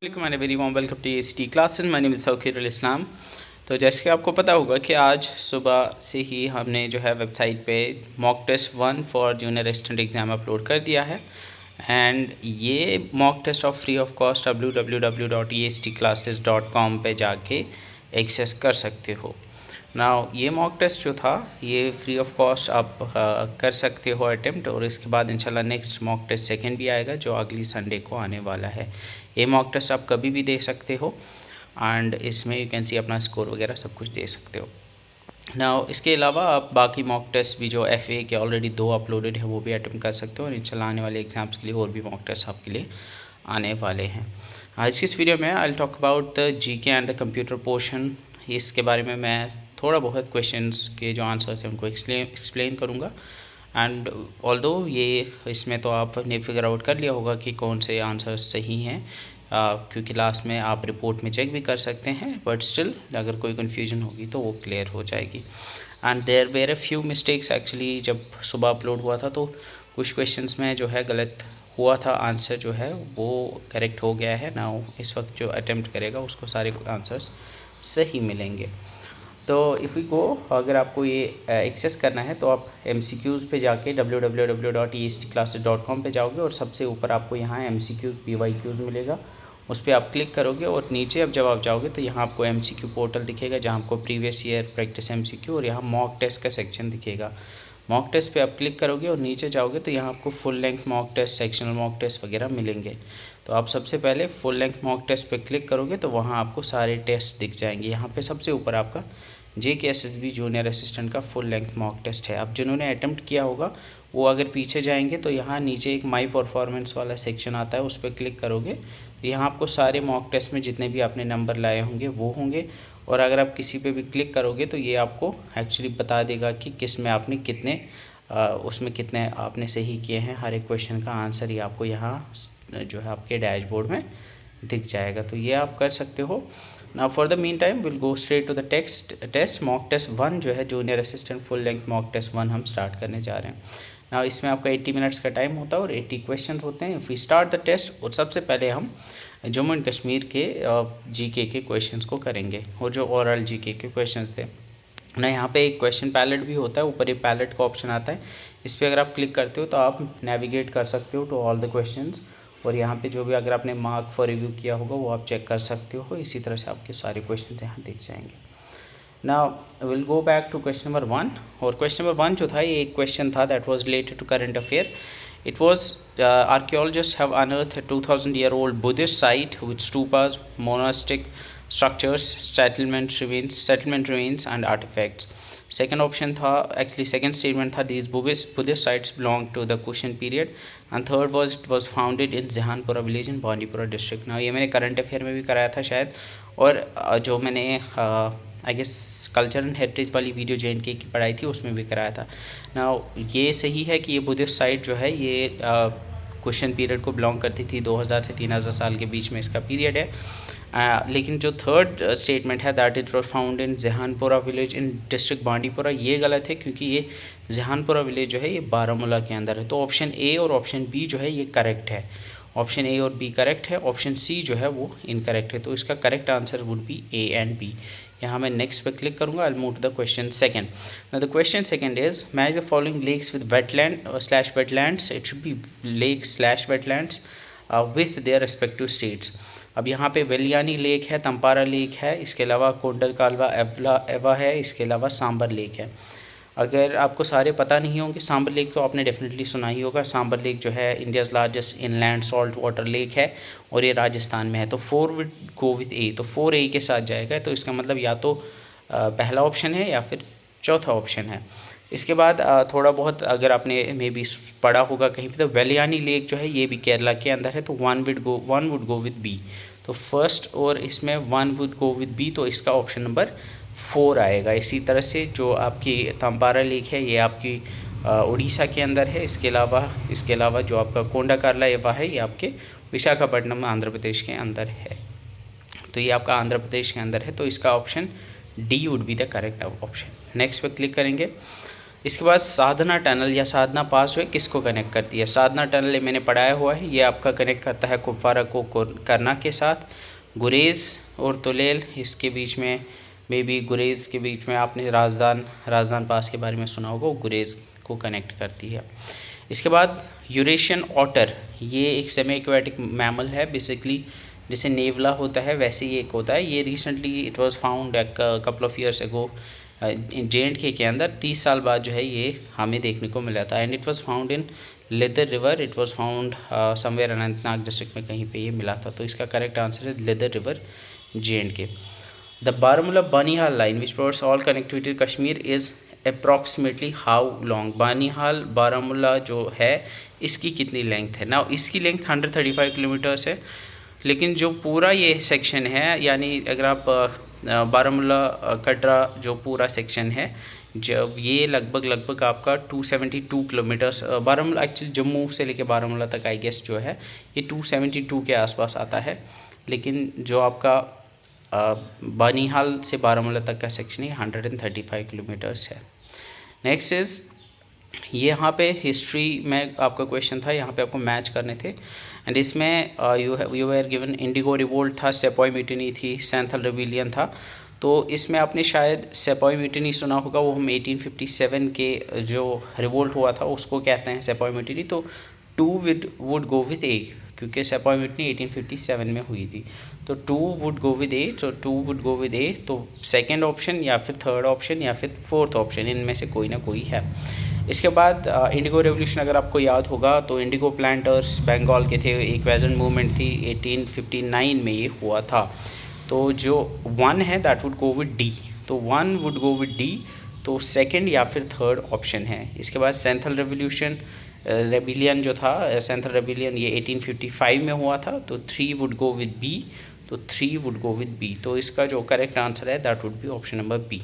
Very warm welcome to ST classes. My name is Tauqirul Islam. तो जैसे कि आपको पता होगा कि आज सुबह से ही हमने जो है वेबसाइट पे mock test 1 for junior assistant exam upload कर दिया है। एंड ये mock test of free of cost www.estclasses.com पे जाके एक्सेस कर सकते हो। नाउ ये मॉक टेस्ट जो था ये फ्री ऑफ कॉस्ट आप कर सकते हो अटेम्प्ट, और इसके बाद इंशाल्लाह नेक्स्ट मॉक टेस्ट सेकंड भी आएगा जो अगली संडे को आने वाला है। ये मॉक टेस्ट आप कभी भी दे सकते हो एंड इसमें यू कैन सी अपना स्कोर वगैरह सब कुछ दे सकते हो। नाउ इसके अलावा आप बाकी मॉक टेस्ट भी जो FA के ऑलरेडी 2 अपलोडेड है वो भी अटेम्प्ट कर सकते हो, और इंशाल्लाह आने वाले एग्ज़ाम्स के लिए और भी मॉक टेस्ट आपके लिए आने वाले हैं। आज की इस वीडियो में I will talk about the GK and the computer portion. इसके बारे में मैं थोड़ा बहुत क्वेश्चंस के जो आंसर्स हैं उनको एक्सप्लेन करूँगा। एंड ऑल्दो ये इसमें तो आपने फिगर आउट कर लिया होगा कि कौन से आंसर्स सही हैं, क्योंकि लास्ट में आप रिपोर्ट में चेक भी कर सकते हैं, बट स्टिल अगर कोई कन्फ्यूजन होगी तो वो क्लियर हो जाएगी। And there were a few mistakes actually. जब सुबह अपलोड हुआ था तो कुछ क्वेश्चंस में जो है गलत हुआ था, आंसर जो है वो करेक्ट हो गया है। नाउ इस वक्त जो अटेम्प्ट करेगा उसको सारे आंसर्स सही मिलेंगे। तो इफ़ वी गो, अगर आपको ये एक्सेस करना है तो आप MCQs पे जाके www.estclasses.com पे जाओगे और सबसे ऊपर आपको यहाँ MCQs PYQs मिलेगा, उस पर आप क्लिक करोगे और नीचे अब जब आप जाओगे तो यहाँ आपको MCQ पोर्टल दिखेगा जहाँ आपको प्रीवियस ईयर प्रैक्टिस MCQ और यहाँ मॉक टेस्ट का सेक्शन दिखेगा। मॉक टेस्ट पे आप क्लिक करोगे और नीचे जाओगे तो यहाँ आपको full length mock test, sectional mock test वगैरह मिलेंगे। तो आप सबसे पहले फुल लेंथ मॉक टेस्ट पे क्लिक करोगे तो वहाँ आपको सारे टेस्ट दिख जाएंगे। यहाँ पे सबसे ऊपर आपका JK SSB जूनियर असिस्टेंट का फुल लेंथ मॉक टेस्ट है। अब जिन्होंने अटेम्प्ट किया होगा वो अगर पीछे जाएंगे तो यहाँ नीचे एक माई परफॉर्मेंस वाला सेक्शन आता है, उस पर क्लिक करोगे तो यहाँ आपको सारे मॉक टेस्ट में जितने भी आपने नंबर लाए होंगे वो होंगे, और अगर आप किसी पे भी क्लिक करोगे तो ये आपको एक्चुअली बता देगा कि किस में आपने कितने उसमें कितने आपने सही किए हैं। हर एक क्वेश्चन का आंसर ही आपको यहाँ जो है आपके डैशबोर्ड में दिख जाएगा। तो ये आप कर सकते हो। Now for the meantime will go straight to the test mock test 1 जो है junior assistant full length mock test 1 हम स्टार्ट करने जा रहे हैं। नाउ इसमें आपका 80 मिनट्स का टाइम होता है और 80 क्वेश्चन होते हैं। If we start the test, और सबसे पहले हम जम्मू एंड कश्मीर के GK के क्वेश्चंस को करेंगे, और जो ओरल GK के क्वेश्चन थे ना, यहाँ पे एक क्वेश्चन पैलेट भी होता है, ऊपर एक पैलेट का ऑप्शन आता है, इस पर अगर आप क्लिक करते हो तो आप नेविगेट कर सकते हो टू ऑल द क्वेश्चंस, और यहाँ पे जो भी अगर आपने मार्क फॉर रिव्यू किया होगा वो आप चेक कर सकते हो। इसी तरह से आपके सारे क्वेश्चन यहाँ दिख जाएंगे। Now will go back to question number 1, और क्वेश्चन नंबर 1 जो था ये एक क्वेश्चन था that was related to current affair. It was archaeologists have unearthed a 2000-year-old Buddhist site with stupas, monastic structures, settlement remains and artifacts. Second option था, actually second statement था, these Buddhist sites belong to the Kushan period, and third was founded in Jahanpura village in Bandipora district. ना ये मैंने current affair में भी कराया था शायद, और जो मैंने I guess culture and heritage वाली वीडियो JNK की पढ़ाई थी उसमें भी कराया था। ना ये सही है कि ये बुद्धिस्ट साइट जो है ये क्वेश्चन पीरियड को बिलोंग करती थी, 2000 से 3000 साल के बीच में इसका पीरियड है। लेकिन जो थर्ड स्टेटमेंट है that it was found in Jahanpura village in district Bandipora, ये गलत है, क्योंकि ये जहानपुरा विलेज जो है ये बारामूला के अंदर है। तो ऑप्शन A और ऑप्शन B जो है ये करेक्ट है। ऑप्शन A और B करेक्ट है, ऑप्शन C जो है वो इनकरेक्ट है। तो इसका correct answer would be A and B। यहाँ मैं नेक्स्ट पे क्लिक करूँगा। I will move to the question second. Now the question second is match the following lakes with wetlands. It should be lake wetlands with their respective states. अब यहाँ पे वेलियानी lake है, Tampara lake है, इसके अलावा कोंडल कालवा एवा है, इसके अलावा सांबर लेक है। अगर आपको सारे पता नहीं होंगे, सांबर लेक तो आपने डेफिनेटली सुना ही होगा। सांबर लेक जो है India's largest inland salt water lake है और ये राजस्थान में है। तो 4 विद गो विथ A, तो 4A के साथ जाएगा। तो इसका मतलब या तो पहला ऑप्शन है या फिर चौथा ऑप्शन है। इसके बाद थोड़ा बहुत अगर आपने मे बी पढ़ा होगा कहीं पे, तो वेलियानी लेक जो है ये भी केरला के अंदर है। तो 1 वुड गो विद B। तो फर्स्ट और इसमें 1 वुड गो विद B, तो इसका ऑप्शन नंबर 4 आएगा। इसी तरह से जो आपकी तंपारा लेक है ये आपकी उड़ीसा के अंदर है। इसके अलावा जो आपका कोंडाकाला एवा है ये आपके विशाखापट्टनम आंध्र प्रदेश के अंदर है। तो ये आपका आंध्र प्रदेश के अंदर है। तो इसका option D would be the correct option. Next पे क्लिक करेंगे। इसके बाद साधना टनल या साधना पास वे किसको कनेक्ट करती है? साधना टनल ये मैंने पढ़ाया हुआ है, ये आपका कनेक्ट करता है कुपवारा को करना के साथ। गुरेज और तुलेल इसके बीच में, मे बी गुरेज के बीच में आपने राजदान पास के बारे में सुना होगा, वो गुरेज को कनेक्ट करती है। इसके बाद यूरेशियन ऑटर, ये एक सेमी एक्वेटिक मैमल है बेसिकली, जैसे नेवला होता है वैसे ही एक होता है। ये recently it was found couple of years ago J&K के अंदर 30 साल बाद जो है ये हमें देखने को मिला था। And it was found in leather river, it was found somewhere Anantnag district में कहीं पे ये मिला था। तो इसका करेक्ट आंसर है leather river J&K। The Baramulla Banihal line which provides all connectivity Kashmir is approximately how long? Banihal Baramulla जो है इसकी कितनी लेंथ है? ना इसकी लेंथ 135 किलोमीटर्स है, लेकिन जो पूरा ये सेक्शन है, यानी अगर आप बारामूला कटरा जो पूरा सेक्शन है, जब ये लगभग आपका 272 किलोमीटर्स, बारामूला एक्चुअली जम्मू से लेके बारामूला तक आई गेस जो है ये 272 के आसपास आता है, लेकिन जो आपका बानीहाल से बारामूला तक का सेक्शन है 135 किलोमीटर्स है। नेक्स्ट इज़, ये यहाँ पे हिस्ट्री में आपका क्वेश्चन था, यहाँ पे आपको मैच करने थे। एंड इसमें you are given indigo revolt था, सेपॉय म्यूटिनी थी, सैंथल रेबिलियन था। तो इसमें आपने शायद सेपॉय म्यूटिनी सुना होगा, वो हम 1857 के जो रिवोल्ट हुआ था उसको कहते हैं सेपॉय म्यूटिनी। तो 2 वुड गो विद ए, क्योंकि सेपॉय म्यूटिनी 1857 में हुई थी, तो 2 वुड गो विद ए, तो 2 वुड गो विद ए। तो सेकेंड ऑप्शन या फिर थर्ड ऑप्शन या फिर फोर्थ ऑप्शन, इनमें से कोई ना कोई है। इसके बाद इंडिगो रेवोल्यूशन अगर आपको याद होगा तो इंडिगो प्लांटर्स बंगाल के थे, एक वेजेंट मूवमेंट थी, 1859 में ये हुआ था। तो जो 1 है that would go with D, तो 1 वुड गो विद डी, तो सेकंड या फिर थर्ड ऑप्शन है। इसके बाद सैंथल रेबिलियन जो था, सैंथल रेबिलियन ये 1855 में हुआ था, तो 3 वुड गो विद बी, तो 3 वुड गो विद बी। तो इसका जो करेक्ट आंसर है that would be option number B.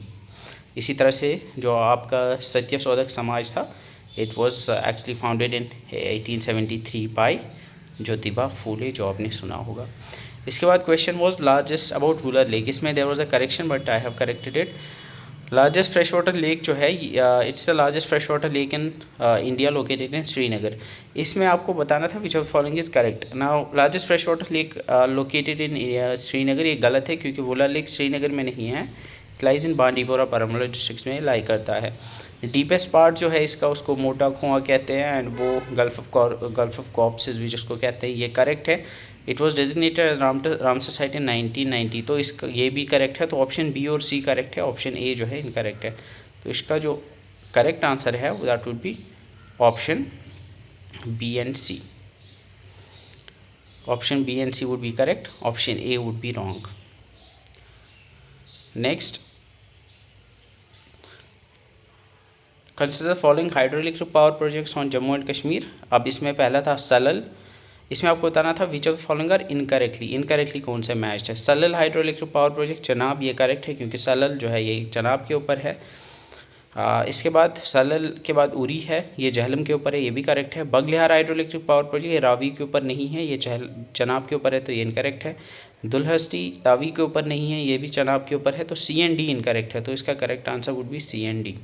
इसी तरह से जो आपका सत्यशोधक समाज था, it was actually founded in 1873 by Jyotiba Phule, जो आपने सुना होगा। इसके बाद question was largest about Wular lake, इसमें there was a correction but I have corrected it. Largest fresh water lake जो है, it's the largest fresh water lake in India located in Srinagar. इसमें आपको बताना था which of following is correct. Now largest fresh water lake located in Srinagar, ये गलत है क्योंकि वुलर लेक श्रीनगर में नहीं है, lies in Bandipora Baramulla district में लाई करता है। डीपेस्ट पार्ट जो है इसका उसको मोटा कुआं कहते हैं, एंड वो गल्फ ऑफ कॉर्प्स भी जिसको कहते हैं, ये करेक्ट है। It was designated Ramsar site in 1990, तो इसका ये भी करेक्ट है। तो ऑप्शन बी और सी करेक्ट है, ऑप्शन ए जो है इनकरेक्ट है। तो इसका जो करेक्ट आंसर है that would be option B and C. Option B and C would be correct, option A would be wrong. Next, consider following hydroelectric power projects on Jammu and Kashmir. अब इसमें पहला था सलल, इसमें आपको बताना था which of following are incorrectly कौन से मैच है। Salal hydroelectric power project Chenab, ये करेक्ट है क्योंकि सलल जो है ये चनाब के ऊपर है। इसके बाद सलल के बाद उरी है, ये जहलम के ऊपर है, ये भी करेक्ट है। बगलिहार हाइड्रोइलेक्ट्रिक पावर प्रोजेक्ट ये रावी के ऊपर नहीं है, ये चनाब के ऊपर है, तो ये इनकरेक्ट है। दुलहस्ती रावी के ऊपर नहीं है, ये भी चनाब के ऊपर है, तो सी एंड डी इनकरेक्ट है। तो इसका correct answer would be C and D.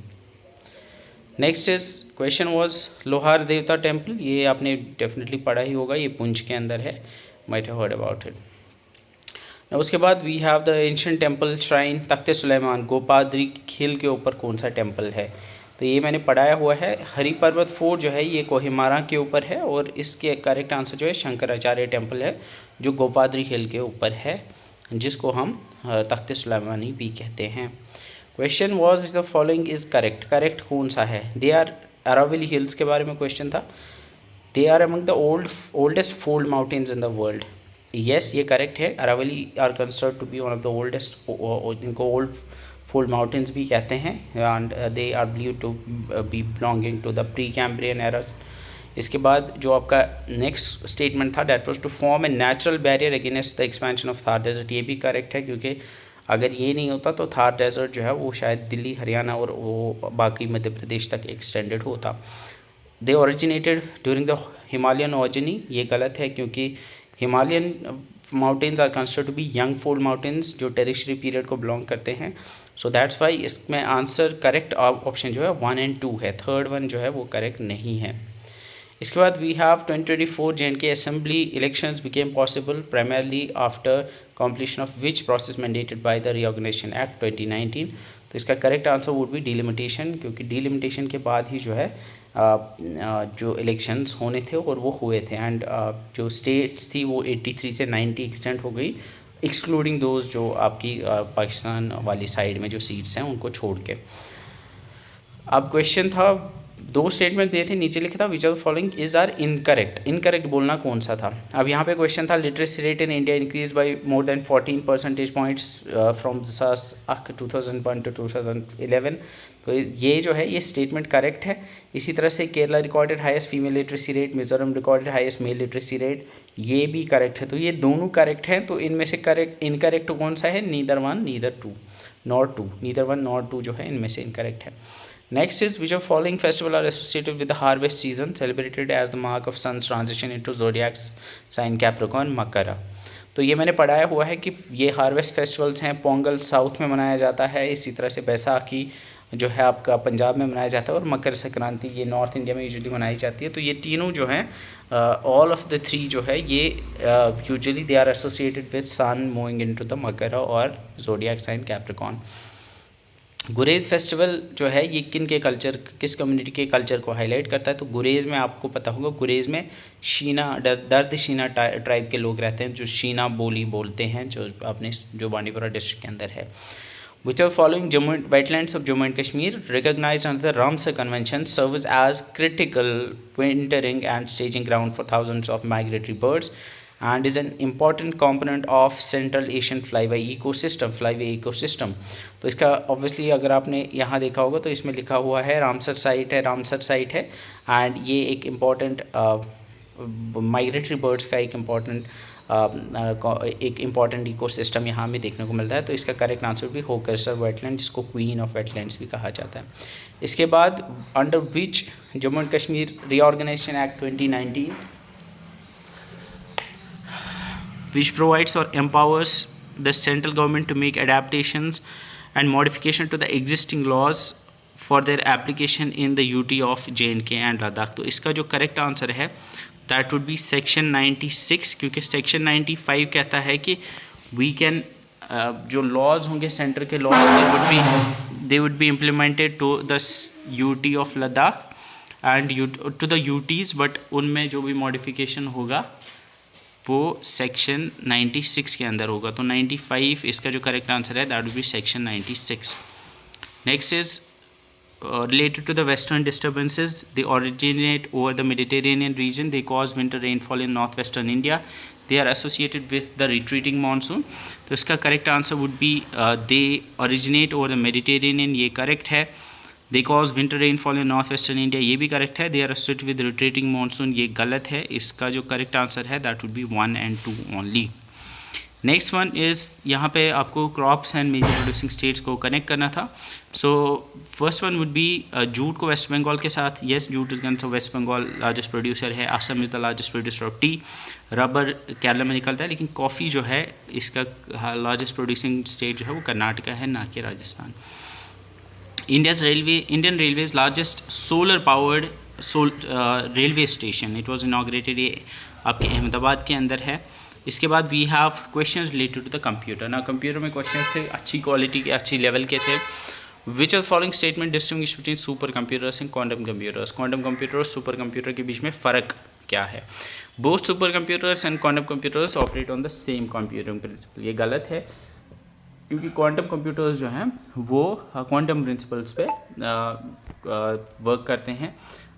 Next is question was Lohar Devta temple, ये आपने डेफिनेटली पढ़ा ही होगा, ये पुंछ के अंदर है, might have heard about it. उसके बाद we have the ancient temple shrine Takhte Sulaiman, Gopadri हिल के ऊपर कौन सा टेम्पल है? तो ये मैंने पढ़ाया हुआ है। हरि पर्वत फोर्ट जो है ये कोहिमारा के ऊपर है, और इसके करेक्ट आंसर जो है शंकराचार्य टेम्पल है जो गोपाद्री हिल के ऊपर है, जिसको हम तख्ते सुलेमानी भी कहते हैं। Question was which the following is correct, correct कौन सा है? दे आर अरावली हिल्स के बारे में क्वेश्चन था। They are among the oldest fold mountains in the world, yes ये करेक्ट है। Aravalli are considered to be one of the oldest, इनको ओल्ड फोल्ड माउंटेन्स भी कहते हैं, and they are believe to be belonging to the Precambrian eras. इसके बाद जो आपका नेक्स्ट स्टेटमेंट था that was to form a natural barrier against the expansion of Thar desert, ये भी करेक्ट है क्योंकि अगर ये नहीं होता तो थार डेजर्ट जो है वो शायद दिल्ली हरियाणा और वो बाकी मध्य प्रदेश तक एक्सटेंडेड होता। They originated during the Himalayan orogeny, ये गलत है क्योंकि Himalayan mountains are considered to be young fold mountains जो टेरिशरी पीरियड को बिलोंग करते हैं। सो दैट्स वाई इसमें आंसर करेक्ट ऑप्शन जो है 1 और 2 है, थर्ड वन जो है वो करेक्ट नहीं है। इसके बाद we have 2024 J&K assembly elections became possible primarily after completion of which process mandated by the reorganisation act 2019। तो इसका correct answer would be delimitation, क्योंकि डिलिमिटेशन के बाद ही जो है जो इलेक्शंस होने थे और वो हुए थे, एंड जो स्टेट्स थी वो 83 से 90 एक्सटेंड हो गई, एक्सक्लूडिंग दोज जो आपकी पाकिस्तान वाली साइड में जो सीट्स हैं उनको छोड़ के। अब क्वेश्चन था, 2 स्टेटमेंट दिए थे, नीचे लिखा था which of the following is are incorrect. Incorrect बोलना कौन सा था? अब यहाँ पे क्वेश्चन था literacy rate in India increase by more than 14 percentage points from 2001 to 2011। तो ये जो है ये स्टेटमेंट करेक्ट है। इसी तरह से Kerala recorded highest female literacy rate, Mizoram recorded highest mail literacy rate, ये भी करेक्ट है। तो ये दोनों करेक्ट हैं। तो इनमें से करेक्ट इनकरेक्ट कौन सा है? Neither 1 neither 2 not 2, neither 1 not 2 जो है इनमें से इनकरेक्ट है। Next is which of following festival are associated with the harvest season celebrated as the mark of sun's transition into zodiac sign Capricorn Makara। तो ये मैंने पढ़ाया हुआ है कि ये हार्वेस्ट फेस्टिवल्स हैं। पोंगल साउथ में मनाया जाता है, इसी तरह से बैसाखी जो है आपका पंजाब में मनाया जाता है, और मकर संक्रांति ये नॉर्थ इंडिया में यूजुअली मनाई जाती है। तो ये तीनों जो हैं ऑल ऑफ द 3 जो है ये usually they are associated with sun moving into the Makara और जोडियाक साइन कैप्रिकॉर्न। गुरेज फेस्टिवल जो है ये किन के कल्चर, किस कम्युनिटी के कल्चर को हाईलाइट करता है? तो गुरेज में आपको पता होगा, गुरेज में शीना दर्द शीना ट्राइब के लोग रहते हैं जो शीना बोली बोलते हैं, जो अपने जो बांडीपुरा डिस्ट्रिक्ट के अंदर है। Which are following Jammu wetlands of Jammu and Kashmir recognised under the Ramsar convention serves as critical wintering and staging ground for thousands of migratory birds and is an important component of Central Asian flyway ecosystem। तो इसका obviously अगर आपने यहाँ देखा होगा तो इसमें लिखा हुआ है रामसर साइट है, एंड ये एक इम्पॉर्टेंट माइग्रेटरी बर्ड्स का एक इम्पॉर्टेंट इकोसिस्टम यहाँ में देखने को मिलता है। तो इसका करेक्ट आंसर भी होकरसर वेटलैंड, जिसको क्वीन ऑफ वेटलैंड्स भी कहा जाता है। इसके बाद under which Jammu and Kashmir reorganisation act 2019 which provides or empowers the central government to make adaptations and modification to the existing laws for their application in the UT of J&K and Ladakh। तो इसका जो correct answer है that would be section 96, क्योंकि section 95 कहता है कि we can जो laws होंगे सेंटर के laws they would be implemented to the UT of Ladakh and to the UTs, but उनमें जो भी modification होगा वो सेक्शन 96 के अंदर होगा। तो 95 इसका जो करेक्ट आंसर है that will be section 96। Next is related to the western disturbances, they originate over the Mediterranean region, they cause winter rainfall in north western India, they are associated with the retreating monsoon. तो इसका correct answer would be they originate over the Mediterranean, ये correct है। They cause winter rainfall in north western India, ये भी correct है। They are associated with retreating monsoon, ये गलत है। इसका जो करेक्ट आंसर है दैट वुड बी 1 और 2 ओनली। नेक्स्ट वन इज़ यहाँ पे आपको crops and major producing states को कनेक्ट करना था। So first one would be jute को वेस्ट बंगाल के साथ, yes jute is gun, so West Bengal largest producer है। Assam is the largest producer of tea. Rubber Kerala में निकलता है, लेकिन कॉफ़ी जो है इसका लार्जेस्ट प्रोड्यूसिंग स्टेट जो है वो कर्नाटका है, ना कि Rajasthan. Indian Railways largest solar powered railway station, it was inaugurated, ये आपके अहमदाबाद के अंदर है। इसके बाद we have questions related to the computer. ना कंप्यूटर में क्वेश्चंस थे अच्छी क्वालिटी के, अच्छी लेवल के थे। Which of following statement distinguish between super computers and quantum computers, quantum computer और सुपर कंप्यूटर के बीच में फ़र्क क्या है? Both super computers and quantum computers operate on the same computing principle, ये गलत है, क्योंकि क्वांटम कंप्यूटर्स जो हैं वो क्वांटम प्रिंसिपल्स पे वर्क करते हैं,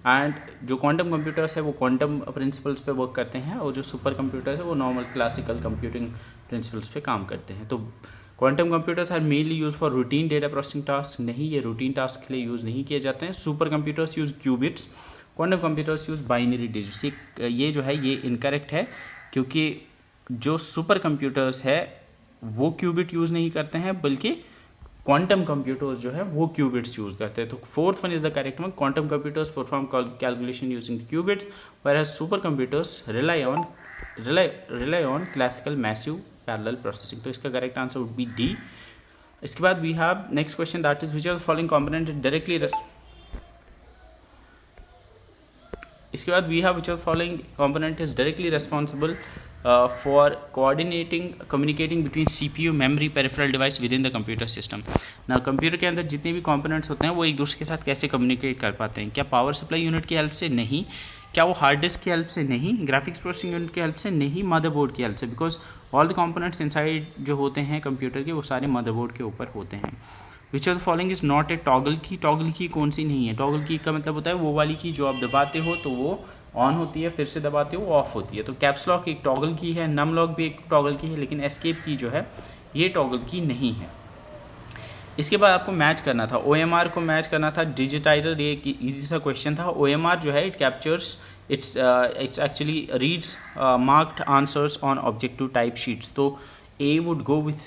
एंड जो क्वांटम कंप्यूटर्स है वो क्वांटम प्रिंसिपल्स पे वर्क करते हैं, और जो सुपर कंप्यूटर्स है वो नॉर्मल क्लासिकल कंप्यूटिंग प्रिंसिपल्स पे काम करते हैं। तो quantum computers are mainly use for routine data processing task, नहीं ये रूटीन टास्क के लिए यूज़ नहीं किए जाते हैं। Super computers use qubits, quantum computers use binary digits. ये जो है ये इनकरेक्ट है, क्योंकि जो सुपर कंप्यूटर्स है वो क्यूबिट यूज़ नहीं करते हैं, बल्कि क्वांटम कंप्यूटर्स जो है वो क्यूबिट्स यूज़ करते हैं। तो fourth one is the correct one, quantum computers perform calculation using qubits, whereas super computers rely on classical massive parallel processing. तो इसका correct answer would be D. इसके बाद we have next question, that is which are the following component directly इसके बाद we have which are following component is directly responsible for coordinating communicating between CPU, memory, peripheral device with in the computer system. ना computer के अंदर जितने भी components होते हैं वो एक दूसरे के साथ कैसे कम्युनिकेट कर पाते हैं? क्या पावर सप्लाई यूनिट की हेल्प से? नहीं। क्या वो हार्ड डिस्क की हेल्प से? नहीं। ग्राफिक्स प्रोसेसिंग यूनिट की हेल्प से? नहीं। मदरबोर्ड की हेल्प से, because all the components inside जो होते हैं कंप्यूटर के वो सारे मदरबोर्ड के ऊपर होते हैं। विच of the following is not a toggle की? टॉगल की कौन सी नहीं है? टॉगल की का मतलब होता है वो वाली की जो आप दबाते हो तो वो ऑन होती है, फिर से दबाते हो वो ऑफ होती है। तो कैप्स लॉक एक टॉगल की है, नम लॉक भी एक टॉगल की है, लेकिन एस्केप की जो है ये टॉगल की नहीं है। इसके बाद आपको मैच करना था, OMR को मैच करना था डिजिटाइजर। ये एक ईजी सा क्वेश्चन था। OMR जो है it captures it's actually reads marked answers on objective type sheets. तो A वुड गो विथ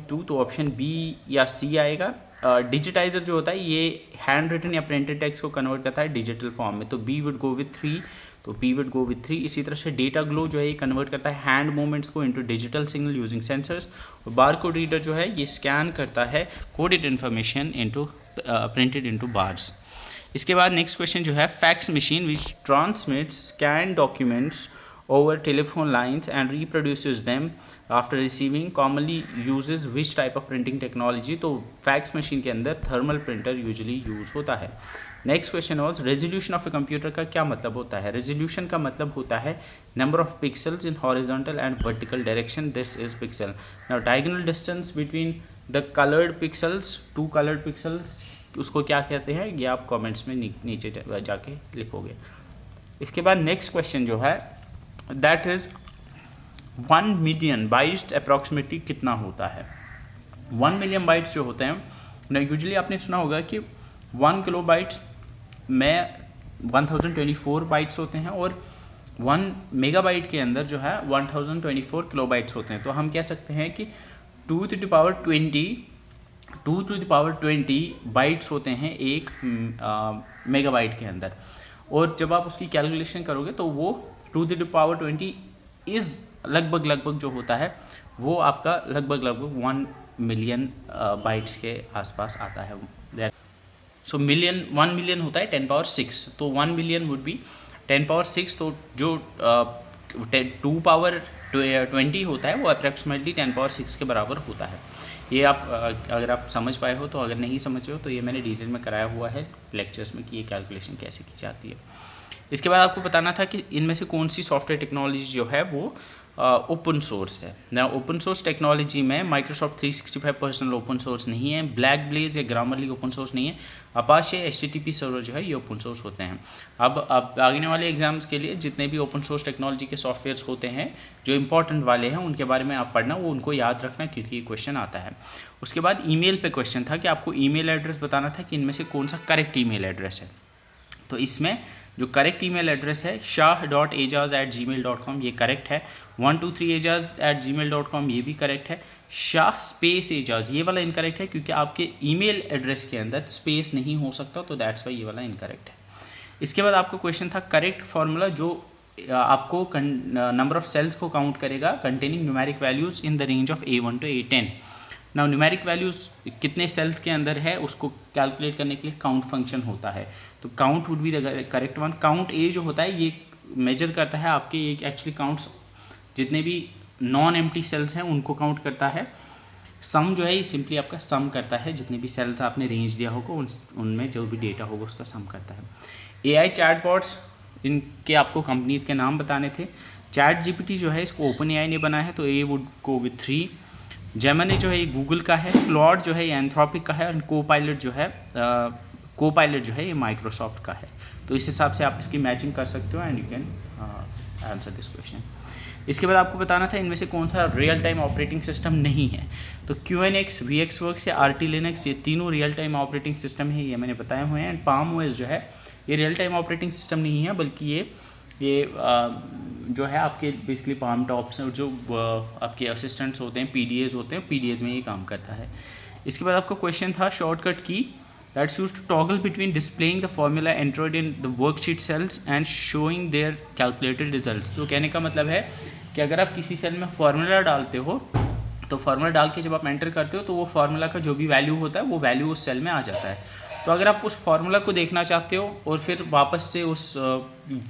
2, तो ऑप्शन B या C आएगा। डिजिटाइजर जो होता है ये हैंड रिटन या प्रिंटेड टेक्स्ट को कन्वर्ट करता है डिजिटल फॉर्म में, तो B वुड गो विथ 3, तो P वुड गो विथ 3। इसी तरह से डेटा ग्लो जो है ये कन्वर्ट करता है हैंड मूवमेंट्स को into digital signal using sensors, और बार कोड रीडर जो है ये स्कैन करता है coded information into printed into bars. इसके बाद नेक्स्ट क्वेश्चन जो है, fax machine which transmits scan documents over telephone lines and reproduces them after receiving commonly uses which type of printing technology? तो फैक्स मशीन के अंदर thermal printer usually use होता है। Next question also, resolution of a computer का क्या मतलब होता है? रेजोल्यूशन का मतलब होता है number of pixels in horizontal and vertical direction, this is pixel. Now diagonal distance between the coloured pixels, 2 coloured pixels, उसको क्या कहते हैं ये आप कमेंट्स में नीचे जाके लिखोगे। इसके बाद नेक्स्ट क्वेश्चन जो है that is 1 million bytes approximately कितना होता है? 1 मिलियन बाइट्स जो होते हैं ना, यूजुअली आपने सुना होगा कि 1 किलो बाइट्स में 1024 बाइट्स होते हैं और 1 मेगाबाइट के अंदर जो है 1024 किलो बाइट्स होते हैं। तो हम कह सकते हैं कि 2 to the power 20 बाइट्स होते हैं एक मेगाबाइट के अंदर, और जब आप उसकी कैलकुलेशन करोगे तो वो 2 to the power 20 इज़ लगभग जो होता है वो आपका लगभग 1 मिलियन बाइट्स के आसपास आता है। सो 1 मिलियन होता है 10 पावर 6, तो 1 मिलियन वुड बी 10 पावर 6, तो जो 2 पावर 20 होता है वो अप्रॉक्सीमेटली 10 पावर 6 के बराबर होता है। ये आप अगर आप समझ पाए हो तो, अगर नहीं समझे हो तो ये मैंने डिटेल में कराया हुआ है लेक्चर्स में कि ये कैलकुलेशन कैसे की जाती है। इसके बाद आपको बताना था कि इनमें से कौन सी सॉफ्टवेयर टेक्नोलॉजी जो है वो ओपन सोर्स है ना। ओपन सोर्स टेक्नोलॉजी में माइक्रोसॉफ्ट 365 पर्सनल ओपन सोर्स नहीं है, ब्लैक ब्लेज या ग्रामरली ओपन सोर्स नहीं है, अपाचे HTTP सर्वर जो है ये ओपन सोर्स होते हैं। अब आगे वाले एग्जाम्स के लिए जितने भी ओपन सोर्स टेक्नोलॉजी के सॉफ्टवेयर्स होते हैं जो इंपॉर्टेंट वाले हैं उनके बारे में आप पढ़ना, वो उनको याद रखना क्योंकि ये क्वेश्चन आता है। उसके बाद ईमेल पे क्वेश्चन था कि आपको ईमेल एड्रेस बताना था कि इनमें से कौन सा करेक्ट ईमेल एड्रेस है। तो इसमें जो करेक्ट ईमेल एड्रेस है shah.ajaz@gmail.com ये करेक्ट है, 123ajaz@gmail.com ये भी करेक्ट है, shah_ajaz ये वाला इनकरेक्ट है क्योंकि आपके ईमेल एड्रेस के अंदर स्पेस नहीं हो सकता, तो दैट्स वाई ये वाला इनकरेक्ट है। इसके बाद आपको क्वेश्चन था करेक्ट फार्मूला जो आपको नंबर ऑफ सेल्स को काउंट करेगा containing numeric values in the range of A1 to A10। Now numeric values कितने सेल्स के अंदर है उसको कैलकुलेट करने के लिए काउंट फंक्शन होता है, तो count would be the correct one. Count A जो होता है ये मेजर करता है आपके एक एक्चुअली काउंट्स जितने भी नॉन एम्प्टी सेल्स हैं उनको काउंट करता है। सम जो है ये सिंपली आपका सम करता है, जितने भी सेल्स आपने रेंज दिया होगा उनमें जो भी डेटा होगा उसका सम करता है। AI चैटबॉट्स इनके आपको कंपनीज़ के नाम बताने थे। ChatGPT जो है इसको OpenAI ने बनाया है तो A would go with 3। Gemini जो है ये गूगल का है, क्लॉड जो है ये एंथ्रोपिक का है, और कोपायलट जो है ये माइक्रोसॉफ्ट का है। तो इस हिसाब से आप इसकी मैचिंग कर सकते हो and you can answer this question. इसके बाद आपको बताना था इनमें से कौन सा रियल टाइम ऑपरेटिंग सिस्टम नहीं है, तो QNX, VxWorks या RT Linux ये तीनों रियल टाइम ऑपरेटिंग सिस्टम है, ये मैंने बताए हुए हैं। एंड पाम OS जो है ये रियल टाइम ऑपरेटिंग सिस्टम नहीं है बल्कि ये ये जो है आपके बेसिकली पाम टॉप्स और जो आपके असिस्टेंट्स होते हैं, PDAs होते हैं, PDAs में ये काम करता है। इसके बाद आपका क्वेश्चन था शॉर्टकट की that's used to toggle between displaying the formula entered in the worksheet cells and showing their calculated results। तो कहने का मतलब है कि अगर आप किसी सेल में फार्मूला डालते हो तो फार्मूला डाल के जब आप एंटर करते हो तो वो फार्मूला का जो भी वैल्यू होता है वो वैल्यू उस सेल में आ जाता है। तो अगर आप उस फार्मूला को देखना चाहते हो और फिर वापस से उस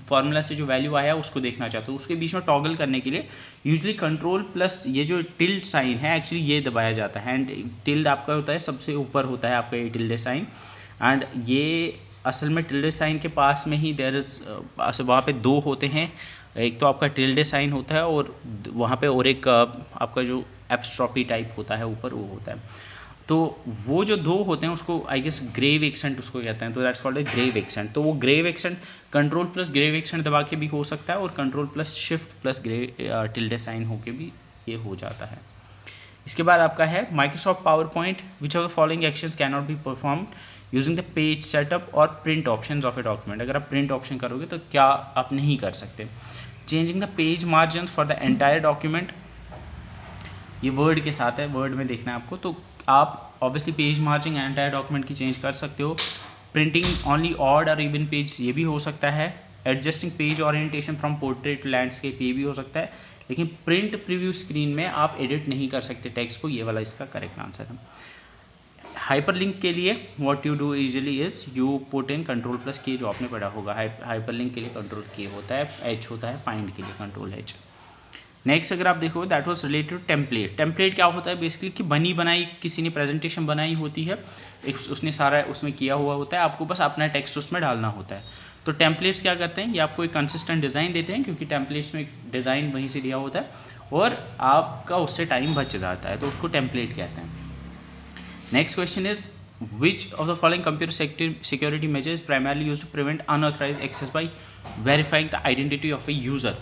फार्मूला से जो वैल्यू आया उसको देखना चाहते हो, उसके बीच में टॉगल करने के लिए यूजुअली कंट्रोल प्लस ये जो टिल्ड साइन है एक्चुअली ये दबाया जाता है। एंड टिल्ड आपका होता है सबसे ऊपर होता है आपका ये टिल्ड साइन, एंड ये असल में टिल्ड साइन के पास में ही देयर इज वहाँ पे दो होते हैं, एक तो आपका टिल्ड साइन होता है और वहाँ पे और एक आपका जो एप्स्ट्रॉपी टाइप होता है ऊपर वो होता है। तो वो जो दो होते हैं उसको आई गेस ग्रेव एक्सेंट उसको कहते हैं, तो that's called a grave accent. तो वो grave accent control plus grave accent दबा के भी हो सकता है और control plus shift plus grave tilde sign होके भी ये हो जाता है। इसके बाद आपका है Microsoft PowerPoint which of the following actions can not be perform using the page setup और print options of a document. अगर आप प्रिंट ऑप्शन करोगे तो क्या आप नहीं कर सकते। Changing the page margin for the entire document, ये वर्ड के साथ है, वर्ड में देखना है आपको, तो आप obviously page margin entire document की चेंज कर सकते हो। प्रिंटिंग ओनली ऑड और इवन पेज ये भी हो सकता है। Adjusting page orientation from portrait to landscape ये भी हो सकता है, लेकिन प्रिंट प्रीव्यू स्क्रीन में आप एडिट नहीं कर सकते टेक्स्ट को, ये वाला इसका करेक्ट आंसर है। हाइपरलिंक के लिए what you do usually is you put in control plus के, जो आपने पढ़ा होगा। हाइपरलिंक के लिए कंट्रोल के होता है, एच होता है, फाइंड के लिए कंट्रोल एच। नेक्स्ट अगर आप देखो that was related to template. Template क्या होता है बेसिकली कि बनी बनाई किसी ने प्रेजेंटेशन बनाई होती है, एक उसने सारा उसमें किया हुआ होता है, आपको बस अपना टेक्स्ट उसमें डालना होता है। तो टेम्पलेट्स क्या करते हैं, ये आपको एक कंसिस्टेंट डिज़ाइन देते हैं क्योंकि टेम्पलेट्स में डिज़ाइन वहीं से दिया होता है और आपका उससे टाइम बच जाता है, तो उसको टेम्पलेट कहते हैं। Next question is which of the following computer security measures primarily used to prevent unauthorised access by verifying the identity of a user.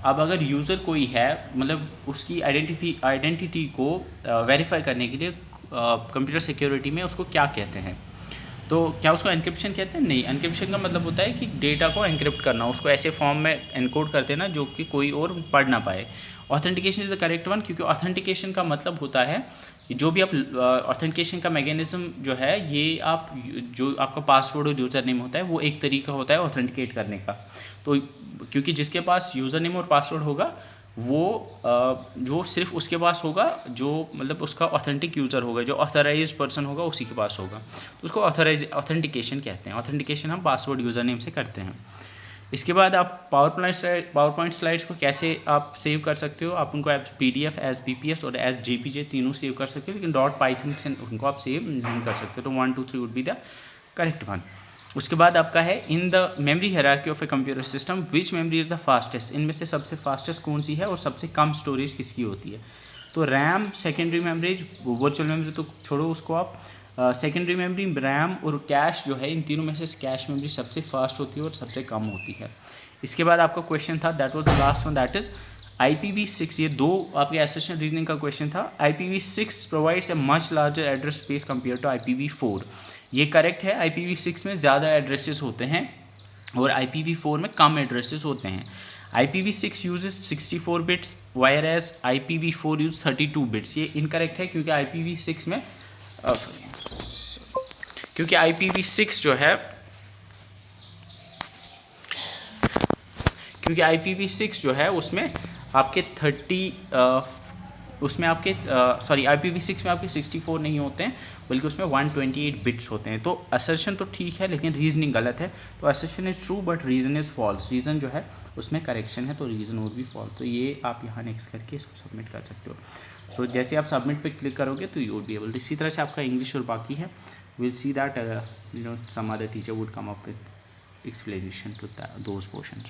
अब अगर यूज़र कोई है मतलब उसकी आइडेंटिटी को वेरीफाई करने के लिए कंप्यूटर सिक्योरिटी में उसको क्या कहते हैं, तो क्या उसको एनक्रिप्शन कहते हैं? नहीं, एनक्रिप्शन का मतलब होता है कि डेटा को एनक्रिप्ट करना, उसको ऐसे फॉर्म में एनकोड कर देना जो कि कोई और पढ़ ना पाए। Authentication is the correct one, क्योंकि ऑथेंटिकेशन का मतलब होता है जो भी आप ऑथेंटिकेशन का मैकेनिज्म जो है ये आप जो आपका पासवर्ड और यूज़र नेम होता है वो एक तरीका होता है ऑथेंटिकेट करने का। तो क्योंकि जिसके पास यूज़र नेम और पासवर्ड होगा वो जो सिर्फ उसके पास होगा, जो मतलब उसका ऑथेंटिक यूज़र होगा, जो ऑथराइज पर्सन होगा उसी के पास होगा, तो उसको ऑथेंटिकेशन कहते हैं। ऑथेंटिकेशन हम पासवर्ड यूज़र नेम से करते हैं। इसके बाद आप पावर पॉइंट स्लाइड्स को कैसे आप सेव कर सकते हो, आप उनको एज PDF, एज BPS और एज JPG तीनों सेव कर सकते हो, लेकिन .python से उनको आप सेव नहीं कर सकते। तो 1 2 3 would be the correct one. उसके बाद आपका है in the memory hierarchy of a computer system which memory is the fastest. इनमें से सबसे फास्टेस्ट कौन सी है और सबसे कम स्टोरेज किसकी होती है? तो RAM, secondary memory, virtual memory तो छोड़ो उसको आप, सेकेंडरी मेमोरी, रैम और कैश जो है इन तीनों में से कैश मेमोरी सबसे फास्ट होती है और सबसे कम होती है। इसके बाद आपका क्वेश्चन था that was the last one, that is IPv6। ये दो आपके एसेशन रीजनिंग का क्वेश्चन था। IPv6 provides a much larger address space compare to IPv4। ये करेक्ट है, IPv6 में ज़्यादा एड्रेसेस होते हैं और IPv4 में कम एड्रेसेस होते हैं। IPv6 uses 64 bits whereas IPv4 use 32 bits. ये इनकरेक्ट है क्योंकि IPv6 में क्योंकि IPv6 जो है उसमें आपके IPv6 में आपके 64 नहीं होते हैं बल्कि उसमें 128 बिट्स होते हैं। तो असर्शन तो ठीक है लेकिन रीजनिंग गलत है। तो assertion is true but reason is false. Reason जो है उसमें करेक्शन है तो रीज़न वुड बी फॉल्स। तो ये आप यहाँ नेक्स्ट करके इसको सबमिट कर सकते हो। सो जैसे आप सबमिट पे क्लिक करोगे तो यू वुड बी एबल। इसी तरह से आपका इंग्लिश और बाकी है, will see that some other teacher would come up with explanation to those portions.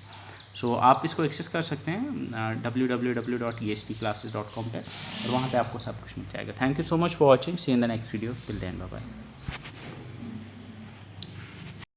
So आप इसको एक्सेस कर सकते हैं www.espclasses.com पे और वहाँ पे आपको सब कुछ मिल जाएगा। Thank you so much for watching. See in the next video. Till then bye bye.